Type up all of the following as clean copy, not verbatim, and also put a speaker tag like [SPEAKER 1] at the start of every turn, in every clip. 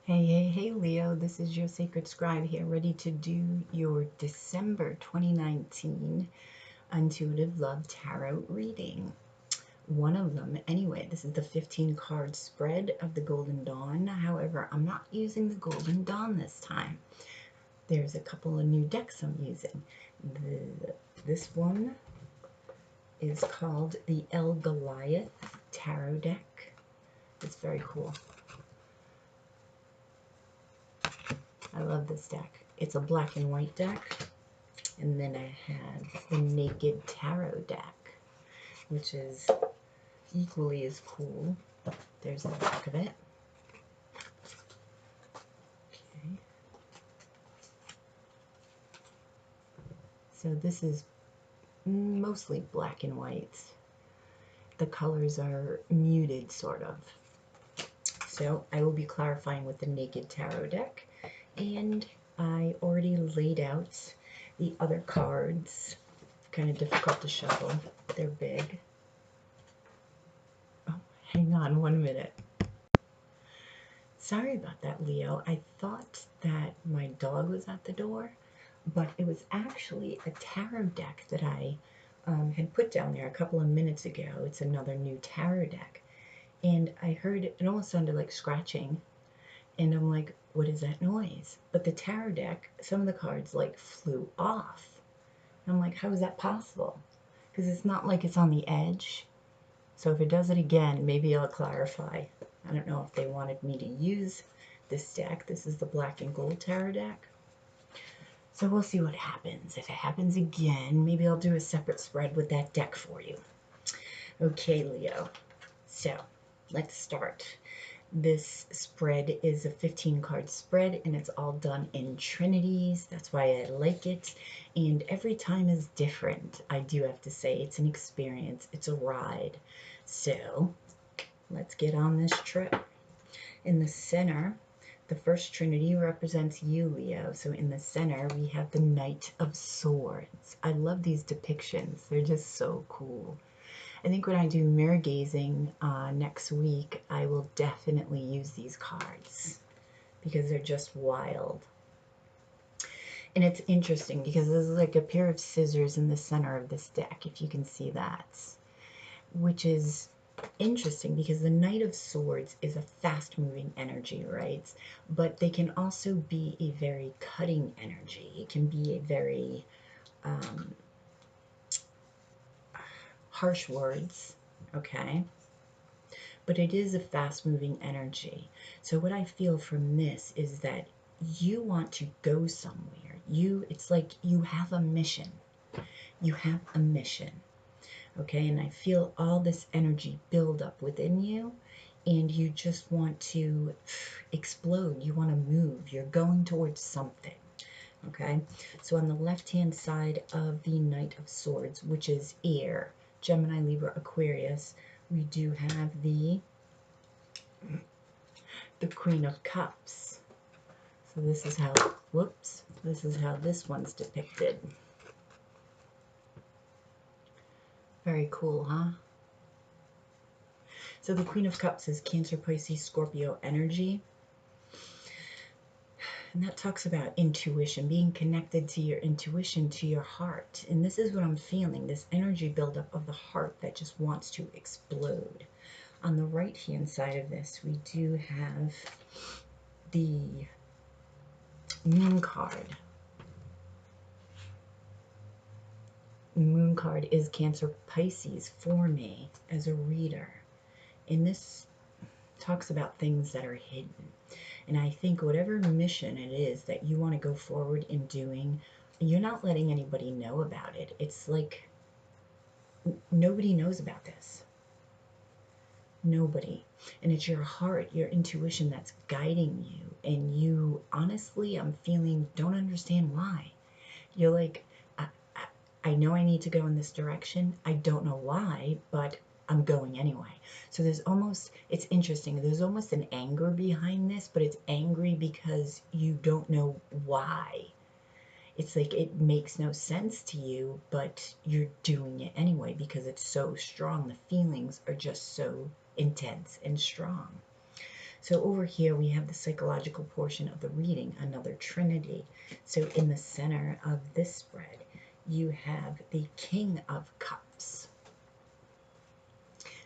[SPEAKER 1] Hey, Leo, this is your sacred scribe here, ready to do your December 2019 Intuitive Love Tarot reading. One of them, anyway, this is the 15 card spread of the Golden Dawn. However, I'm not using the Golden Dawn this time. There's a couple of new decks I'm using. This one is called the El Goliath Tarot deck. It's very cool. I love this deck. It's a black and white deck. And then I have the Naked Tarot deck, which is equally as cool. There's the back of it. Okay. So this is mostly black and white. The colors are muted, sort of. So I will be clarifying with the Naked Tarot deck. And I already laid out the other cards. Kind of difficult to shuffle. They're big. Oh, hang on 1 minute. Sorry about that, Leo. I thought that my dog was at the door, but it was actually a tarot deck that I had put down there a couple of minutes ago. It's another new tarot deck. And I heard it almost sounded like scratching. And I'm like, what is that noise? But the tarot deck, some of the cards like flew off. And I'm like, how is that possible? Because it's not like it's on the edge. So if it does it again, maybe I'll clarify. I don't know if they wanted me to use this deck. This is the black and gold tarot deck. So we'll see what happens. If it happens again, maybe I'll do a separate spread with that deck for you. Okay, Leo. So let's start. This spread is a 15 card spread and it's all done in trinities. That's why I like it. And every time is different. I do have to say it's an experience. It's a ride. So let's get on this trip. In the center, the first trinity represents you, Leo. So in the center, we have the Knight of Swords. I love these depictions. They're just so cool. I think when I do mirror gazing next week, I will definitely use these cards because they're just wild. And it's interesting because there's like a pair of scissors in the center of this deck, if you can see that, which is interesting because the Knight of Swords is a fast-moving energy, right? But they can also be a very cutting energy. It can be a very harsh words, okay? But it is a fast-moving energy. So what I feel from this is that you want to go somewhere. It's like you have a mission. You have a mission. Okay, and I feel all this energy build up within you, and you just want to explode. You want to move. You're going towards something. Okay, so on the left-hand side of the Knight of Swords, which is air, Gemini, Libra, Aquarius, we do have the Queen of Cups. So this is how, this is how this one's depicted. Very cool, huh? So the Queen of Cups is Cancer, Pisces, Scorpio energy. And that talks about intuition, being connected to your intuition, to your heart. And this is what I'm feeling, this energy buildup of the heart that just wants to explode. On the right-hand side of this, we do have the Moon card. The Moon card is Cancer, Pisces for me as a reader. And this talks about things that are hidden. And I think whatever mission it is that you want to go forward in doing, you're not letting anybody know about it. It's like nobody knows about this. Nobody. And it's your heart, your intuition that's guiding you. And you, honestly, I'm feeling, don't understand why. You're like, I know I need to go in this direction. I don't know why, but I'm going anyway. So there's almost, it's interesting, there's almost an anger behind this, but it's angry because you don't know why. It's like it makes no sense to you, but you're doing it anyway because it's so strong. The feelings are just so intense and strong. So over here we have the psychological portion of the reading, another trinity. So in the center of this spread, you have the King of Cups.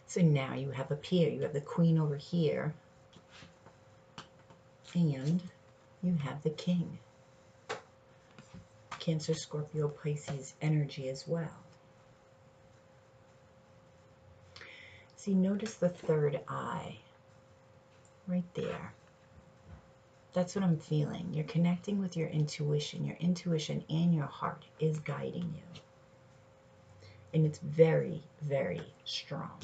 [SPEAKER 1] So now you have a pair. You have the Queen over here, and you have the King. Cancer, Scorpio, Pisces energy as well. See, notice the third eye right there. That's what I'm feeling. You're connecting with your intuition. Your intuition and your heart is guiding you. And it's very, very strong.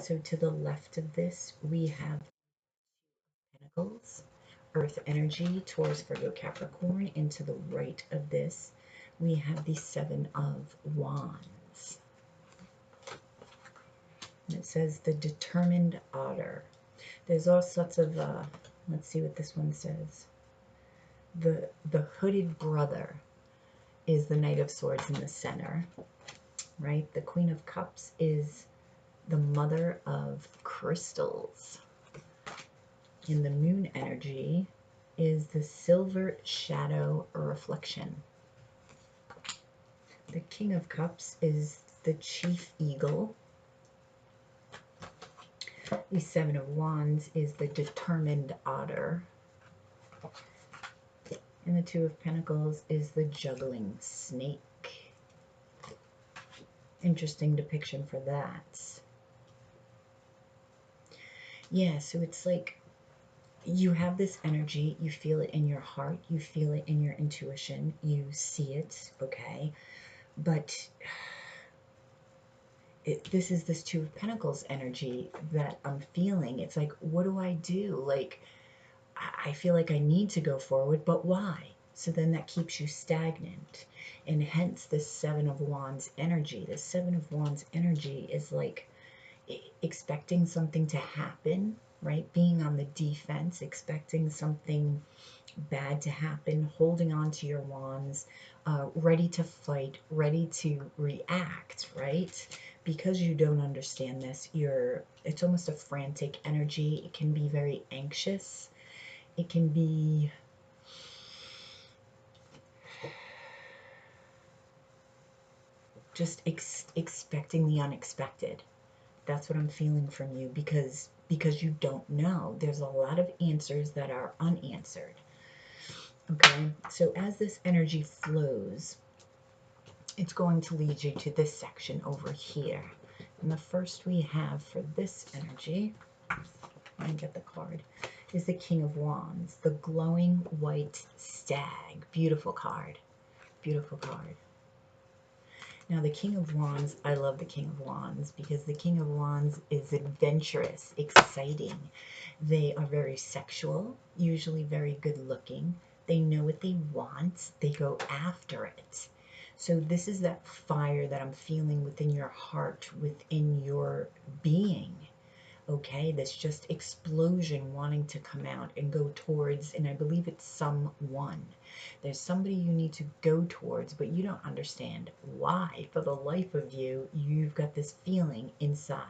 [SPEAKER 1] So to the left of this, we have Pentacles, Earth energy, Taurus, Virgo, Capricorn. And to the right of this, we have the Seven of Wands. And it says the Determined Otter. There's all sorts of, let's see what this one says. The Hooded Brother is the Knight of Swords in the center, right? The Queen of Cups is the Mother of Crystals. And the Moon energy is the Silver Shadow Reflection. The King of Cups is the Chief Eagle. The Seven of Wands is the Determined Otter. And the Two of Pentacles is the Juggling Snake. Interesting depiction for that. Yeah, so it's like you have this energy, you feel it in your heart, you feel it in your intuition, you see it, okay? But this is this Two of Pentacles energy that I'm feeling. It's like, what do I do? Like, I feel like I need to go forward, but why? So then that keeps you stagnant. And hence this Seven of Wands energy. The Seven of Wands energy is like expecting something to happen, right? Being on the defense, expecting something bad to happen, holding on to your wands, ready to fight, ready to react, right? Because you don't understand this, it's almost a frantic energy. It can be very anxious. It can be just expecting the unexpected. That's what I'm feeling from you because you don't know. There's a lot of answers that are unanswered. Okay, so as this energy flows, it's going to lead you to this section over here. And the first we have for this energy, let me get the card, is the King of Wands, the glowing white stag. Beautiful card. Beautiful card. Now, the King of Wands, I love the King of Wands because the King of Wands is adventurous, exciting. They are very sexual, usually very good looking. They know what they want. They go after it. So this is that fire that I'm feeling within your heart, within your being. Okay, this just explosion wanting to come out and go towards, and I believe it's someone. There's somebody you need to go towards, but you don't understand why. For the life of you, you've got this feeling inside.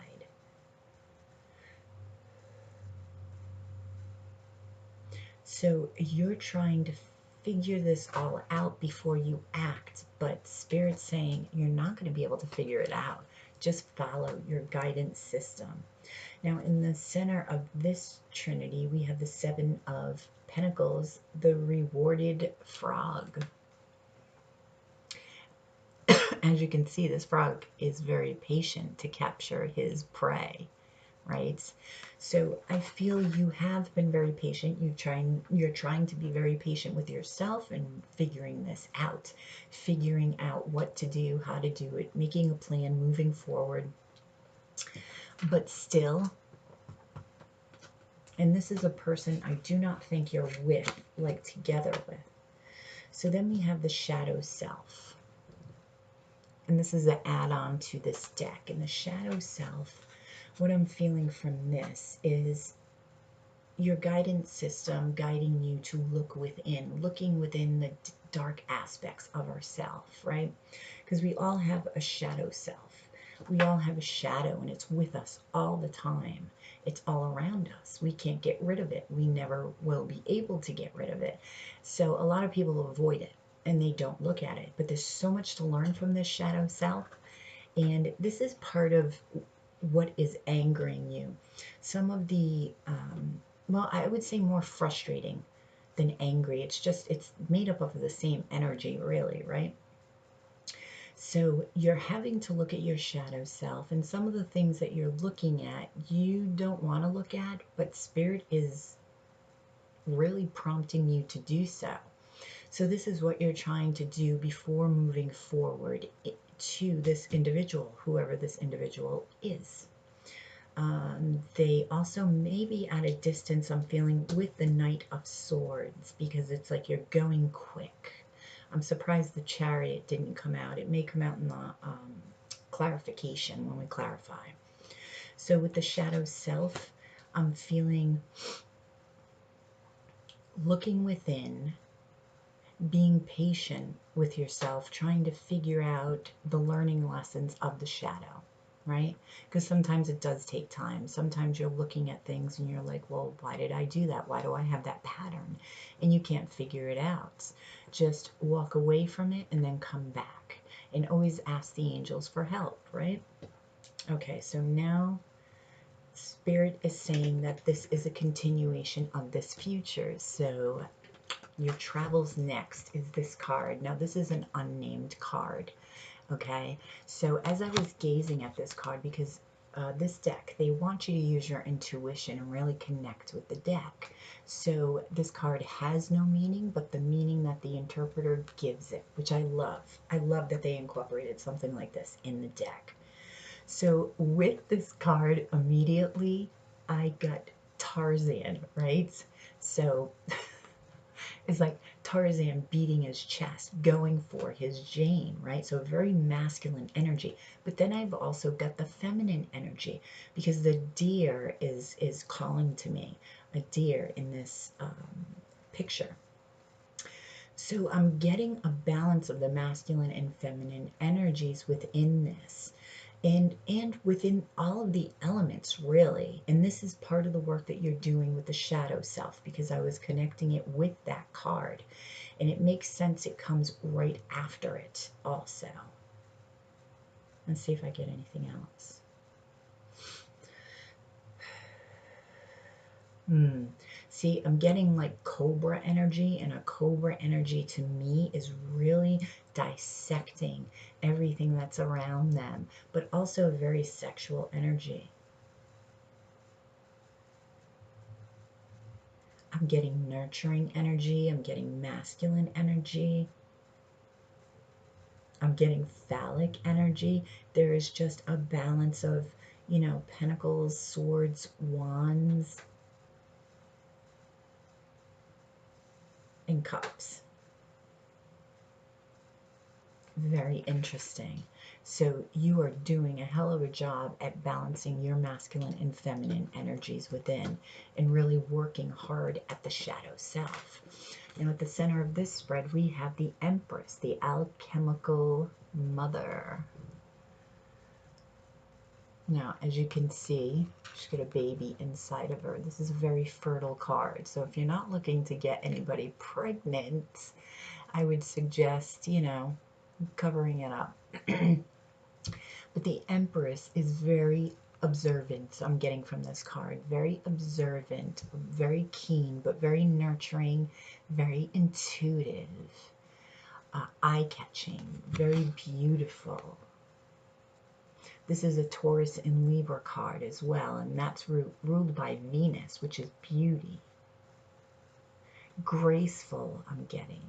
[SPEAKER 1] So you're trying to figure this all out before you act, but Spirit's saying you're not going to be able to figure it out. Just follow your guidance system. Now, in the center of this trinity, we have the Seven of Pentacles, the rewarded frog. As you can see, this frog is very patient to capture his prey, right? So I feel you have been very patient. You're trying to be very patient with yourself and figuring this out, figuring out what to do, how to do it, making a plan, moving forward. But still, and this is a person I do not think you're with, like together with. So then we have the shadow self. And this is an add-on to this deck. And the shadow self, what I'm feeling from this is your guidance system guiding you to look within, looking within the dark aspects of ourself, right? Because we all have a shadow self. We all have a shadow, and it's with us all the time. It's all around us. We can't get rid of it. We never will be able to get rid of it. So a lot of people avoid it and they don't look at it. But there's so much to learn from this shadow self. And this is part of what is angering you. Some of the, well, I would say more frustrating than angry. It's made up of the same energy, really, right? So you're having to look at your shadow self, and some of the things that you're looking at, you don't want to look at, but Spirit is really prompting you to do so. So this is what you're trying to do before moving forward to this individual, whoever this individual is. They also may be at a distance, I'm feeling, with the Knight of Swords, because it's like you're going quick. I'm surprised the Chariot didn't come out. It may come out in the clarification when we clarify. So with the shadow self, I'm feeling looking within, being patient with yourself, trying to figure out the learning lessons of the shadow, right? Because sometimes it does take time. Sometimes you're looking at things and you're like, well, why did I do that? Why do I have that pattern? And you can't figure it out. Just walk away from it and then come back. And always ask the angels for help, right? Okay, so now Spirit is saying that this is a continuation of this future. So your travels next is this card. Now, this is an unnamed card, okay? So as I was gazing at this card, because this deck, they want you to use your intuition and really connect with the deck. So this card has no meaning, but the meaning that the interpreter gives it, which I love. I love that they incorporated something like this in the deck. So with this card, immediately, I got Tarzan, right? So it's like Tarzan beating his chest, going for his Jane, right? So very masculine energy. But then I've also got the feminine energy because the deer is calling to me, a deer in this picture. So I'm getting a balance of the masculine and feminine energies within this. And within all of the elements, really. And this is part of the work that you're doing with the shadow self, because I was connecting it with that card. And it makes sense it comes right after it also. Let's see if I get anything else. See, I'm getting like cobra energy, and a cobra energy to me is really dissecting everything that's around them, but also a very sexual energy. I'm getting nurturing energy. I'm getting masculine energy. I'm getting phallic energy. There is just a balance of, you know, pentacles, swords, wands, and cups. Very interesting. So you are doing a hell of a job at balancing your masculine and feminine energies within and really working hard at the shadow self. Now at the center of this spread, we have the Empress, the alchemical mother. Now, as you can see, she's got a baby inside of her. This is a very fertile card. So if you're not looking to get anybody pregnant, I would suggest, you know, covering it up. But the Empress is very observant, I'm getting from this card. Very observant, very keen, but very nurturing, very intuitive, eye-catching, very beautiful. This is a Taurus and Libra card as well, and that's ruled by Venus, which is beauty. Graceful, I'm getting.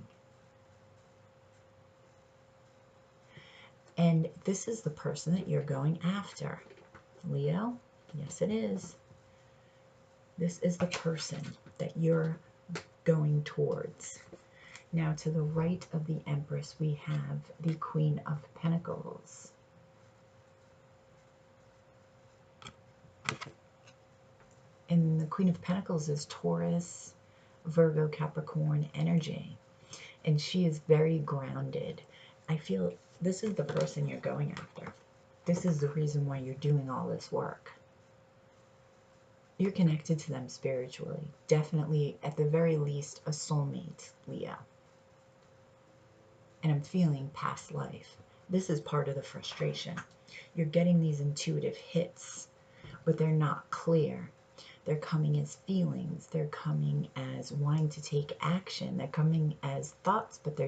[SPEAKER 1] And this is the person that you're going after. Leo, yes it is. This is the person that you're going towards. Now to the right of the Empress, we have the Queen of Pentacles. And the Queen of Pentacles is Taurus, Virgo, Capricorn energy. And she is very grounded. I feel this is the person you're going after. This is the reason why you're doing all this work. You're connected to them spiritually. Definitely, at the very least, a soulmate, Leo. And I'm feeling past life. This is part of the frustration. You're getting these intuitive hits, but they're not clear. They're coming as feelings. They're coming as wanting to take action. They're coming as thoughts, but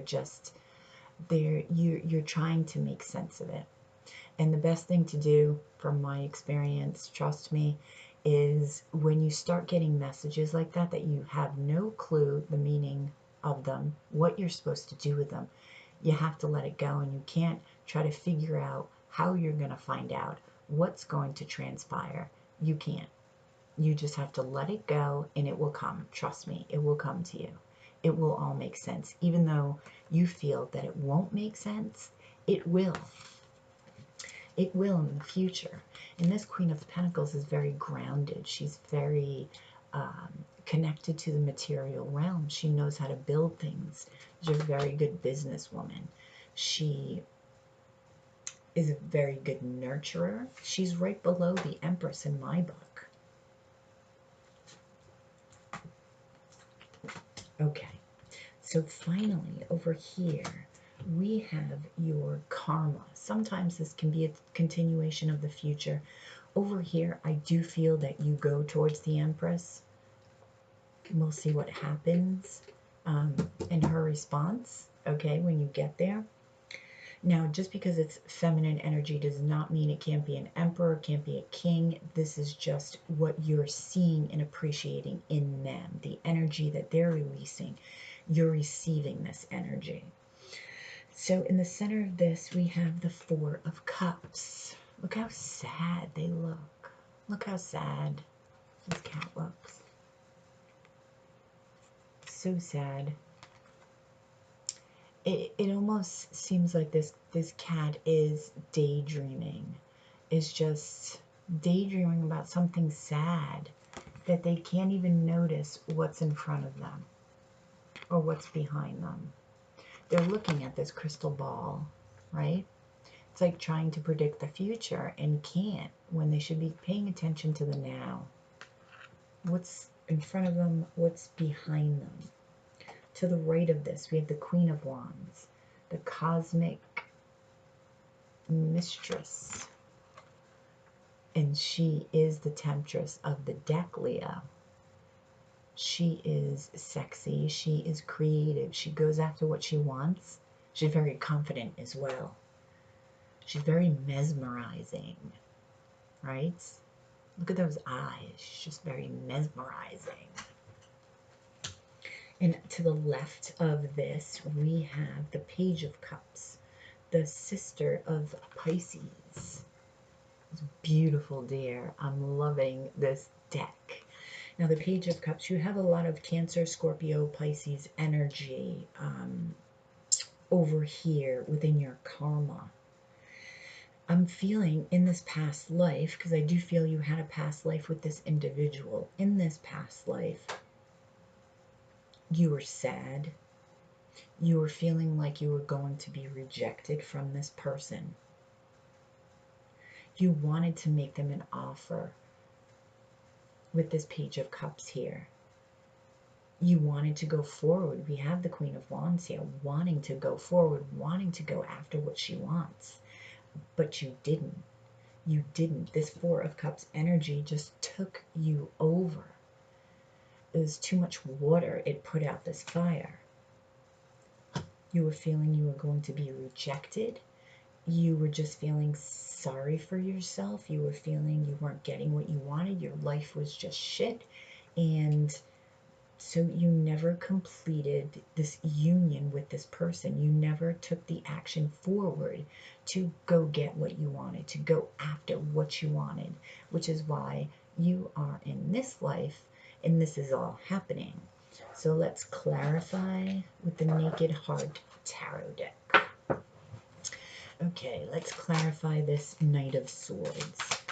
[SPEAKER 1] you're trying to make sense of it. And the best thing to do, from my experience, trust me, is when you start getting messages like that you have no clue the meaning of them, what you're supposed to do with them, you have to let it go, and you can't try to figure out how you're going to find out what's going to transpire. You can't. You just have to let it go, and it will come. Trust me, it will come to you. It will all make sense. Even though you feel that it won't make sense, it will. It will in the future. And this Queen of Pentacles is very grounded. She's very connected to the material realm. She knows how to build things. She's a very good businesswoman. She is a very good nurturer. She's right below the Empress in my book. Okay, so finally over here we have your karma. Sometimes this can be a continuation of the future. Over here, I do feel that you go towards the Empress. We'll see what happens in her response, okay, when you get there. Now, just because it's feminine energy does not mean it can't be an emperor, can't be a king. This is just what you're seeing and appreciating in them, the energy that they're releasing. You're receiving this energy. So in the center of this, we have the Four of Cups. Look how sad they look. Look how sad this cat looks. So sad. It almost seems like this cat is daydreaming. Is just daydreaming about something sad that they can't even notice what's in front of them or what's behind them. They're looking at this crystal ball, right? It's like trying to predict the future and can't, when they should be paying attention to the now. What's in front of them, what's behind them. To the right of this, we have the Queen of Wands, the cosmic mistress. And she is the temptress of the deck, Leo. She is sexy. She is creative. She goes after what she wants. She's very confident as well. She's very mesmerizing, right? Look at those eyes. She's just very mesmerizing. And to the left of this, we have the Page of Cups, the sister of Pisces. It's beautiful, dear. I'm loving this deck. Now, the Page of Cups, you have a lot of Cancer, Scorpio, Pisces energy over here within your karma. I'm feeling in this past life, because I do feel you had a past life with this individual. In this past life, you were sad. You were feeling like you were going to be rejected from this person. You wanted to make them an offer with this Page of Cups here. You wanted to go forward. We have the Queen of Wands here, wanting to go forward, wanting to go after what she wants. But you didn't. You didn't. This Four of Cups energy just took you over. It was too much water. It put out this fire. You were feeling you were going to be rejected. You were just feeling sorry for yourself. You were feeling you weren't getting what you wanted. Your life was just shit. And so you never completed this union with this person. You never took the action forward to go get what you wanted, to go after what you wanted, which is why you are in this life and this is all happening. So let's clarify with the Naked Heart Tarot deck. Okay, let's clarify this Knight of Swords.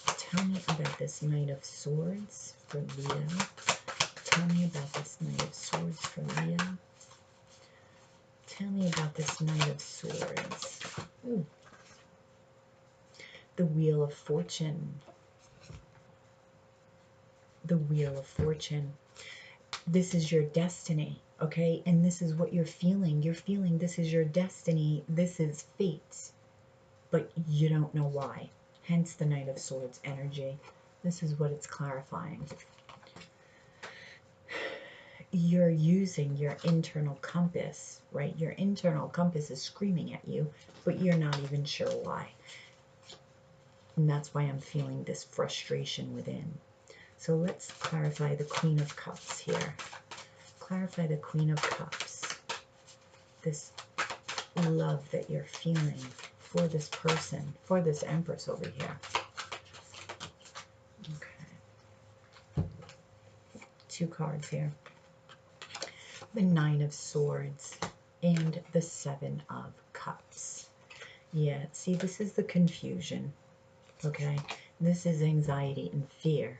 [SPEAKER 1] Tell me about this Knight of Swords for Leo. Tell me about this Knight of Swords for Leo. Tell me about this Knight of Swords. Ooh. The Wheel of Fortune. the Wheel of Fortune. This is your destiny, okay? And this is what you're feeling. You're feeling this is your destiny. This is fate. But you don't know why. Hence the Knight of Swords energy. This is what it's clarifying. You're using your internal compass, right? Your internal compass is screaming at you, but you're not even sure why. And that's why I'm feeling this frustration within. So let's clarify the Queen of Cups here. Clarify the Queen of Cups. This love that you're feeling for this person, for this Empress over here. Okay. 2 cards here. The 9 of Swords and the 7 of Cups. Yeah, see, this is the confusion, okay? This is anxiety and fear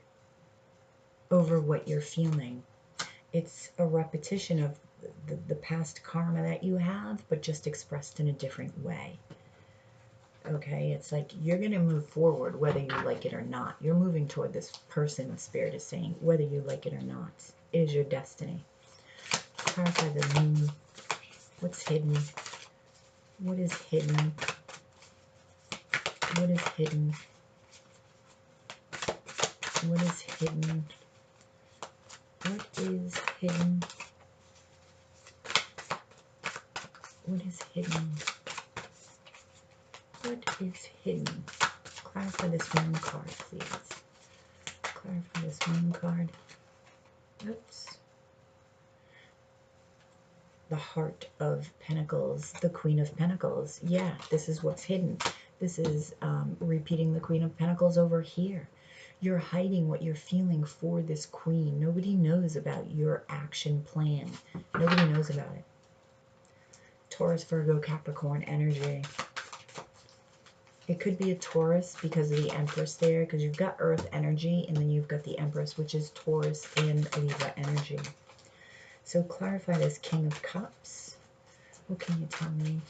[SPEAKER 1] over what you're feeling. It's a repetition of the past karma that you have, but just expressed in a different way. Okay, it's like you're going to move forward whether you like it or not. You're moving toward this person, Spirit is saying, whether you like it or not. It is your destiny. Clarify the moon. What's hidden? What is hidden? What is hidden? What is hidden? What is hidden? What is hidden? What is hidden? Clarify this moon card, please. Clarify this moon card. Oops. The Heart of Pentacles, the Queen of Pentacles. Yeah, this is what's hidden. This is repeating the Queen of Pentacles over here. You're hiding what you're feeling for this queen. Nobody knows about your action plan. Nobody knows about it. Taurus, Virgo, Capricorn energy. It could be a Taurus because of the Empress there, because you've got Earth energy, and then you've got the Empress, which is Taurus and Libra energy. So clarify this King of Cups. What can you tell me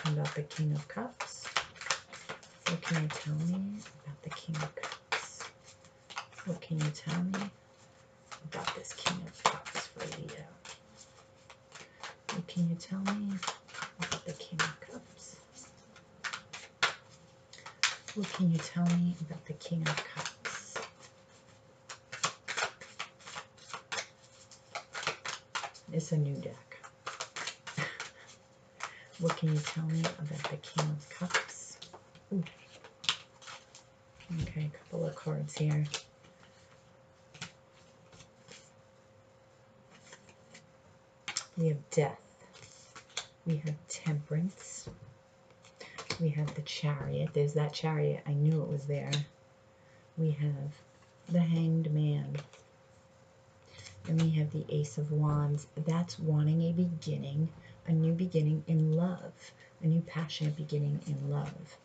[SPEAKER 1] about the King of Cups? What can you tell me about the King of Cups? What can you tell me about this King of Cups for Leo? What can you tell me about the King of Cups? What can you tell me about the King of Cups? It's a new deck. What can you tell me about the King of Cups? Ooh. Okay, a couple of cards here. We have Death. We have Temperance. We have the Chariot. There's that Chariot. I knew it was there. We have the Hanged Man. And we have the Ace of Wands. That's wanting a beginning, a new beginning in love, a new passionate beginning in love.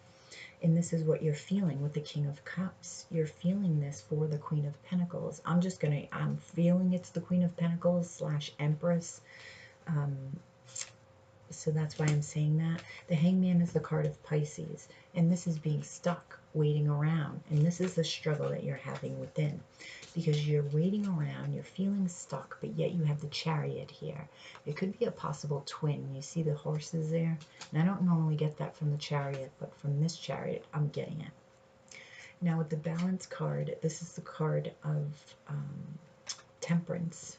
[SPEAKER 1] And this is what you're feeling with the King of Cups. You're feeling this for the Queen of Pentacles. I'm feeling it's the Queen of Pentacles / Empress. So that's why I'm saying that. The Hangman is the card of Pisces. And this is being stuck, waiting around. And this is the struggle that you're having within. Because you're waiting around, you're feeling stuck, but yet you have the Chariot here. It could be a possible twin. You see the horses there? And I don't normally get that from the Chariot, but from this Chariot, I'm getting it. Now with the Balance card, this is the card of Temperance.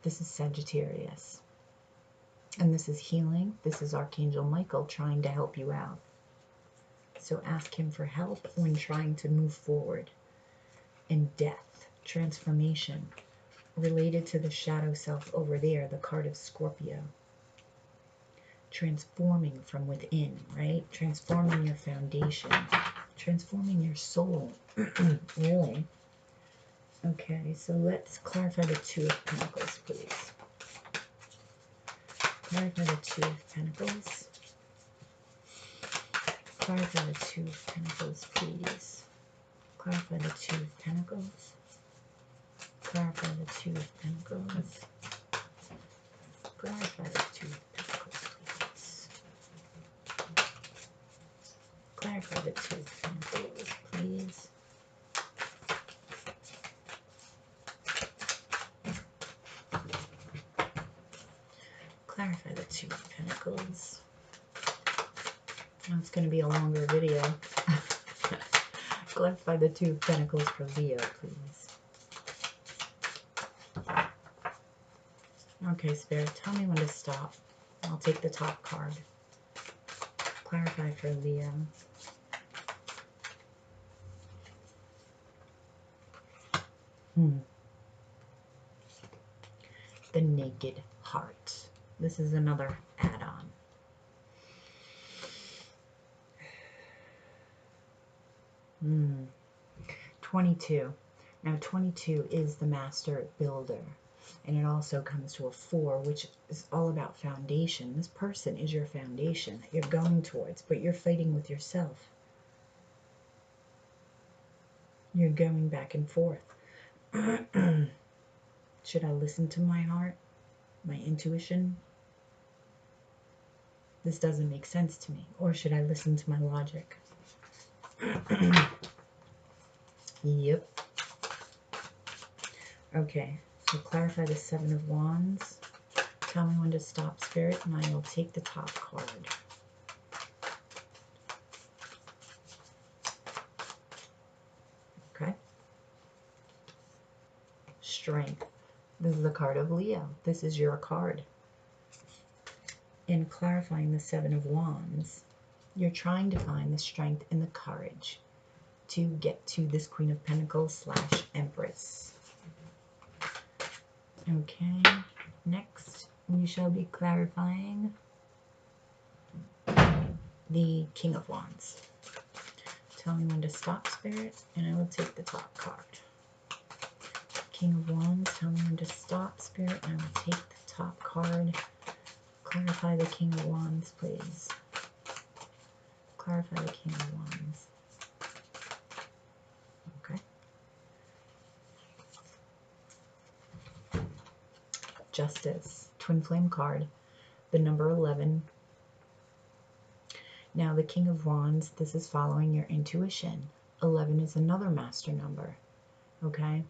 [SPEAKER 1] This is Sagittarius. And this is healing. This is Archangel Michael trying to help you out. So ask him for help when trying to move forward. And Death, transformation, related to the shadow self over there, the card of Scorpio. Transforming from within, right? Transforming your foundation, transforming your soul, really. Okay, so let's clarify the Two of Pentacles, please. Clarify the Two of Pentacles. Clarify the Two of Pentacles, please. Clarify the Two of Pentacles. Clarify the Two of Pentacles. Clarify the Two of Pentacles, please. Clarify the Two of Pentacles, please. Clarify the Two of Pentacles. Now it's going to be a longer video. Clarify the Two of Pentacles for Leo, please. Okay, Spirit, tell me when to stop. I'll take the top card. Clarify for Leo. The Naked Heart. This is another add-on. Hmm. 22. Now 22 is the Master Builder. And it also comes to a 4, which is all about foundation. This person is your foundation that you're going towards, but you're fighting with yourself. You're going back and forth. Should I listen to my heart, my intuition? This doesn't make sense to me. Or should I listen to my logic? Yep. Okay, so clarify the Seven of Wands. Tell me when to stop, Spirit, and I will take the top card. Okay. Strength. This is the card of Leo. This is your card. In clarifying the Seven of Wands, you're trying to find the strength and the courage to get to this Queen of Pentacles / Empress. Okay, next we shall be clarifying the King of Wands. Tell me when to stop, Spirit, and I will take the top card. King of Wands, tell me when to stop, Spirit, and I will take the top card. Clarify the King of Wands, please. Clarify the King of Wands. Okay. Justice, twin flame card, the number 11. Now the King of Wands, this is following your intuition. 11 is another master number, okay?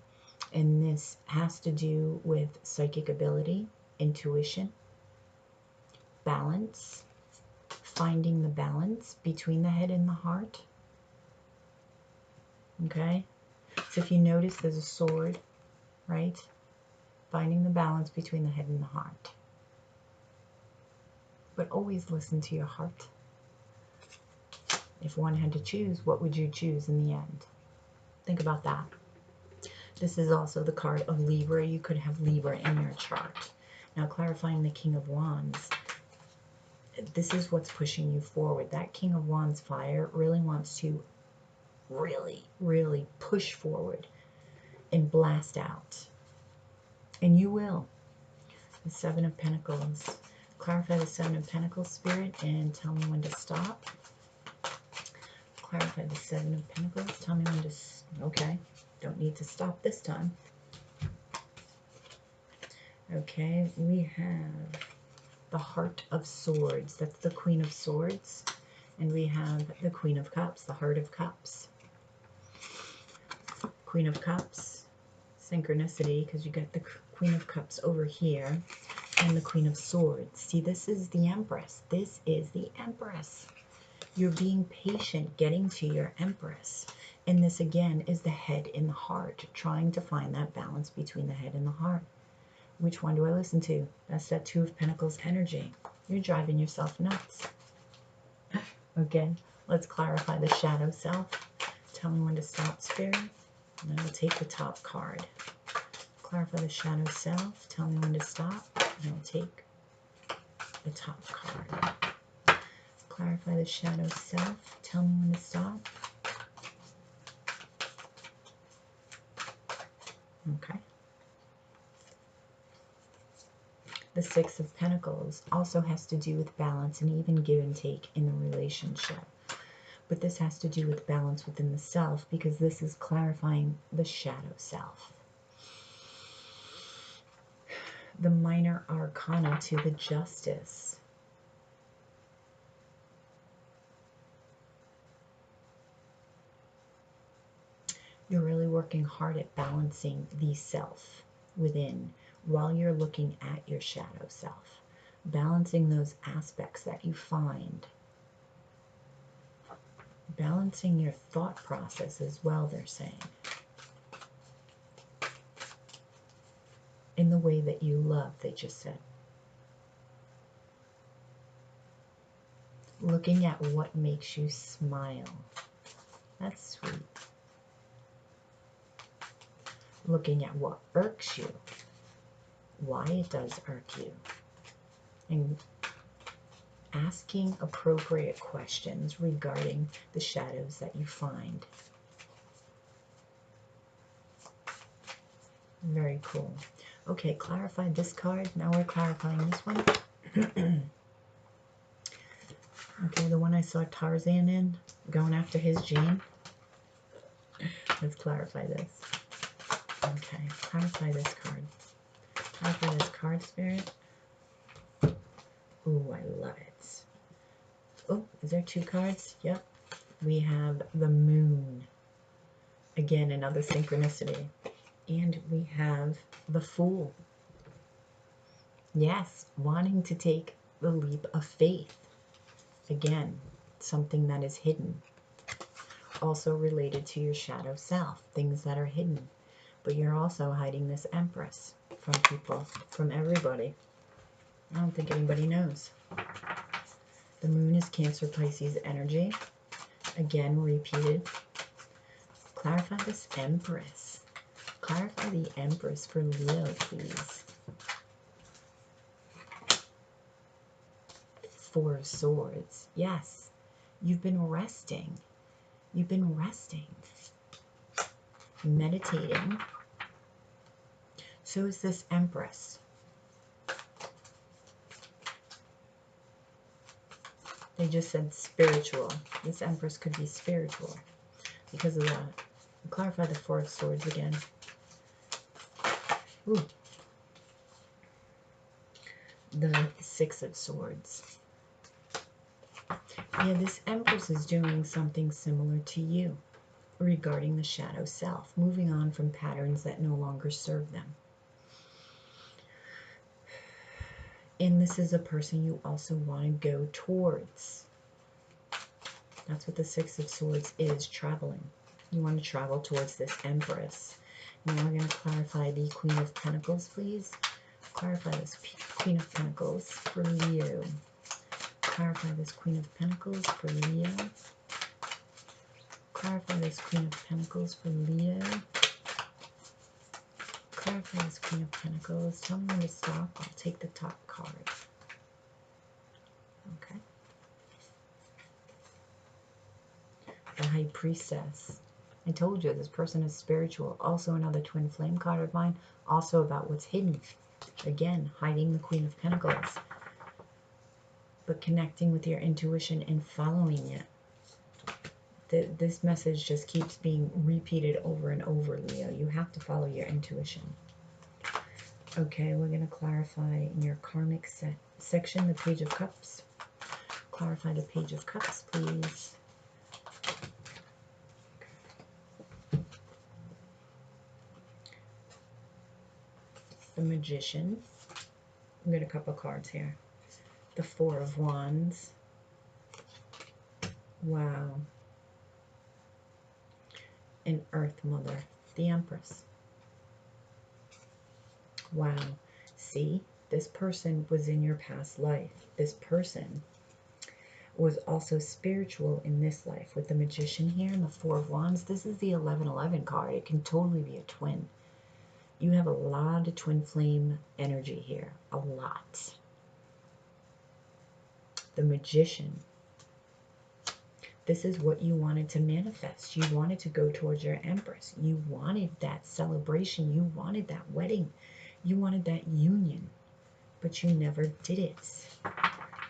[SPEAKER 1] And this has to do with psychic ability, intuition, balance, finding the balance between the head and the heart, okay? So if you notice, there's a sword, right? Finding the balance between the head and the heart. But always listen to your heart. If one had to choose, what would you choose in the end? Think about that. This is also the card of Libra. You could have Libra in your chart. Now, clarifying the King of Wands. This is what's pushing you forward. That King of Wands fire really wants to really push forward and blast out. And you will. The Seven of Pentacles. Clarify the Seven of Pentacles, Spirit, and tell me when to stop. Clarify the Seven of Pentacles. Tell me when to... Okay. Don't need to stop this time. Okay. We have the Heart of Swords. That's the Queen of Swords. And we have the Queen of Cups, the Heart of Cups. Queen of Cups. Synchronicity, because you got the Queen of Cups over here. And the Queen of Swords. See, this is the Empress. This is the Empress. You're being patient getting to your Empress. And this, again, is the head and the heart, trying to find that balance between the head and the heart. Which one do I listen to? That's that Two of Pentacles energy. You're driving yourself nuts. Okay, let's clarify the shadow self. Tell me when to stop, Spirit. And I will take the top card. Clarify the shadow self. Tell me when to stop. And I'll take the top card. Clarify the shadow self. Tell me when to stop. Okay. The Six of Pentacles also has to do with balance and even give and take in the relationship. But this has to do with balance within the self, because this is clarifying the shadow self. The Minor Arcana to the Justice. You're really working hard at balancing the self within while you're looking at your shadow self. balancing those aspects that you find, balancing your thought process as well, they're saying, in the way that you love, they just said. Looking at what makes you smile. That's sweet. Looking at what irks you, why it does irk you, and asking appropriate questions regarding the shadows that you find. Very cool. Okay, clarify this card. Now we're clarifying this one. Okay, the one I saw Tarzan in, going after his Jane. Let's clarify this. Okay, clarify this card. Clarify this card, Spirit. Ooh, I love it. Oh, is there 2 cards? Yep. We have the Moon. Again, another synchronicity. And we have the Fool. Yes, wanting to take the leap of faith. Again, something that is hidden. Also related to your shadow self, things that are hidden. But you're also hiding this Empress from people, from everybody. I don't think anybody knows. The Moon is Cancer, Pisces energy. Again, repeated. Clarify this Empress. Clarify the Empress for Leo, please. 4 of Swords. Yes, you've been resting. You've been resting. Meditating. So is this Empress. They just said spiritual. This Empress could be spiritual because of that. Clarify the 4 of Swords again. Ooh. The 6 of Swords. Yeah, this Empress is doing something similar to you regarding the shadow self, moving on from patterns that no longer serve them. And this is a person you also want to go towards. That's what the 6 of Swords is, traveling. You want to travel towards this Empress. Now we're going to clarify the Queen of Pentacles, please. Clarify this Queen of Pentacles for Leo. Clarify this Queen of Pentacles for Leo. Clarify this Queen of Pentacles for Leo. Clarify this Queen of Pentacles. Tell me when to stop. I'll take the top card. Okay. The High Priestess. I told you this person is spiritual. Also another twin flame card of mine. Also about what's hidden. Again, hiding the Queen of Pentacles. But connecting with your intuition and following it. This message just keeps being repeated over and over, Leo. You have to follow your intuition. Okay, we're going to clarify in your karmic section the Page of Cups. Clarify the Page of Cups, please. The Magician. We've got a couple cards here. The 4 of Wands. Wow. And Earth Mother, the Empress. Wow. See, this person was in your past life. This person was also spiritual in this life. With the Magician here and the 4 of Wands, this is the 1111 card. It can totally be a twin. You have a lot of twin flame energy here. A lot. The Magician. This is what you wanted to manifest. You wanted to go towards your Empress. You wanted that celebration. You wanted that wedding. You wanted that union. But you never did it.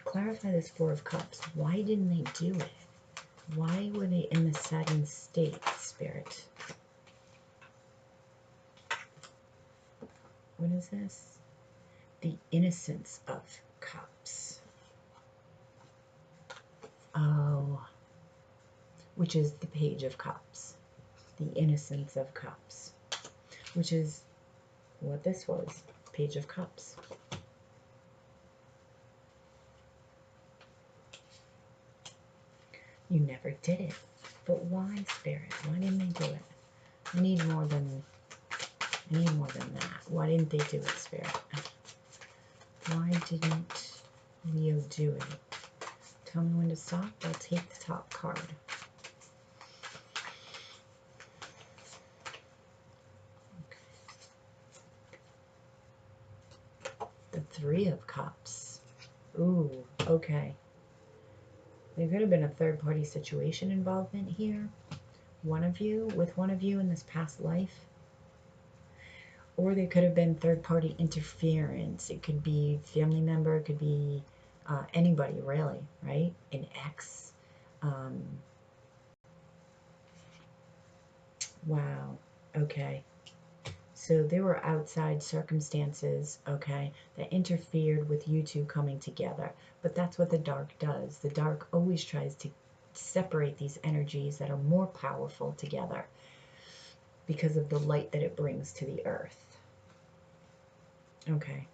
[SPEAKER 1] Clarify this 4 of Cups. Why didn't they do it? Why were they in the satin state, Spirit? What is this? The Innocence of Cups. Oh. Which is the Page of Cups. The Innocence of Cups. Which is what this was. Page of Cups. You never did it. But why, Spirit? Why didn't they do it? I need more than that. Why didn't they do it, Spirit? Why didn't Leo do it? Tell me when to stop. I'll take the top card. Okay. The Three of Cups. Ooh, okay. There could have been a third-party situation involvement here. With one of you in this past life. Or there could have been third-party interference. It could be family member, it could be anybody, really, right? An ex. Wow, okay. So there were outside circumstances, okay, that interfered with you two coming together. But that's what the dark does. The dark always tries to separate these energies that are more powerful together because of the light that it brings to the earth. Okay,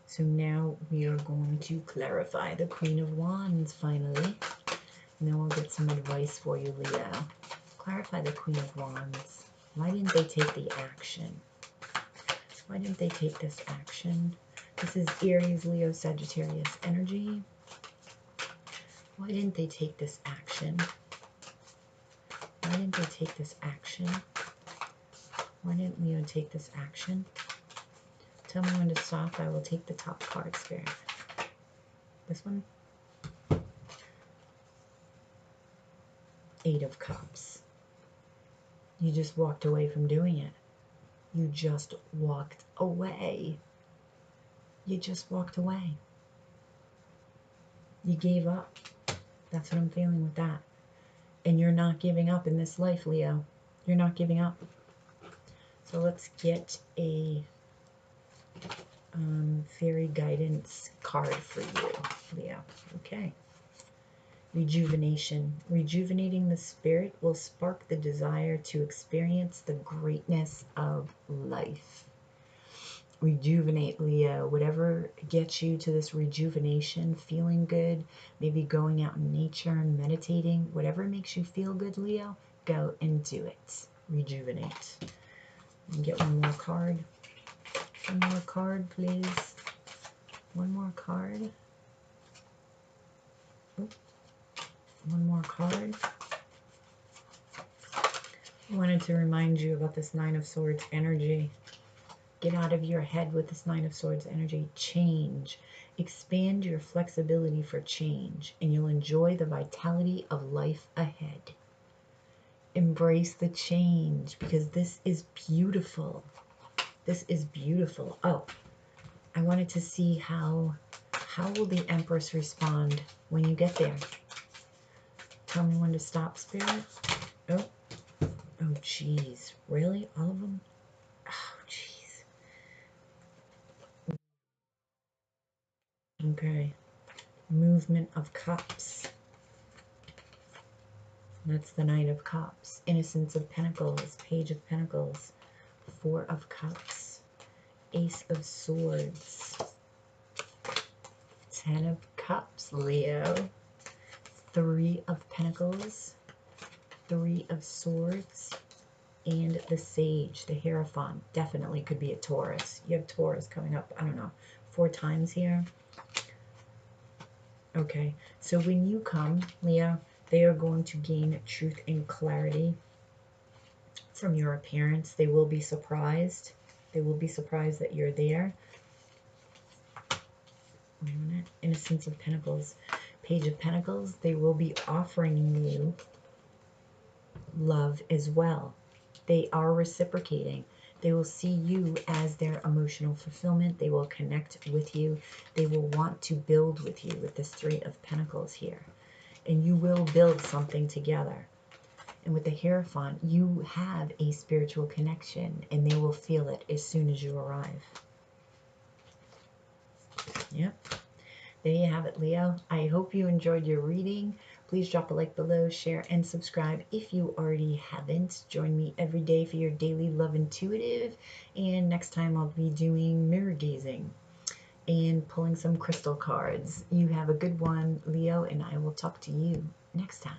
[SPEAKER 1] so now we are going to clarify the Queen of Wands finally. And then we'll get some advice for you, Leo. Clarify the Queen of Wands. Why didn't they take the action? Why didn't they take this action? This is Aries, Leo, Sagittarius energy. Why didn't they take this action? Why didn't they take this action? Why didn't Leo take this action? Tell me when to stop. I will take the top card, Spirit. This one? Eight of Cups. You just walked away from doing it. You just walked away. You just walked away. You gave up. That's what I'm feeling with that. And you're not giving up in this life, Leo. You're not giving up. So let's get a fairy guidance card for you, Leo. Okay. Rejuvenation. Rejuvenating the spirit will spark the desire to experience the greatness of life. Rejuvenate, Leo. Whatever gets you to this rejuvenation, feeling good, maybe going out in nature, meditating, whatever makes you feel good, Leo, go and do it. Rejuvenate. Get one more card. One more card, please. One more card. Oop. One more card. I wanted to remind you about this Nine of Swords energy. Get out of your head with this Nine of Swords energy. Change. Expand your flexibility for change, and you'll enjoy the vitality of life ahead. Embrace the change, because this is beautiful. This is beautiful. Oh, I wanted to see how will the Empress respond when you get there. Tell me when to stop, Spirit. Oh, jeez. Really? All of them? Oh, jeez. Okay. Movement of Cups. That's the Knight of Cups. Innocence of Pentacles. Page of Pentacles. Four of Cups. Ace of Swords. Ten of Cups, Leo. Three of Pentacles. Three of Swords. And the Sage, the Hierophant. Definitely could be a Taurus. You have Taurus coming up, I don't know, 4 times here. Okay, so when you come, Leo, they are going to gain truth and clarity from your appearance. They will be surprised. They will be surprised that you're there. Innocence of Pentacles. Page of Pentacles. They will be offering you love as well. They are reciprocating. They will see you as their emotional fulfillment. They will connect with you. They will want to build with you with this Three of Pentacles here. And you will build something together. And with the Hierophant, you have a spiritual connection, and they will feel it as soon as you arrive. Yep. There you have it, Leo. I hope you enjoyed your reading. Please drop a like below, share, and subscribe if you already haven't. Join me every day for your daily Love Intuitive. And next time I'll be doing mirror gazing and pulling some crystal cards. You have a good one, Leo, and I will talk to you next time.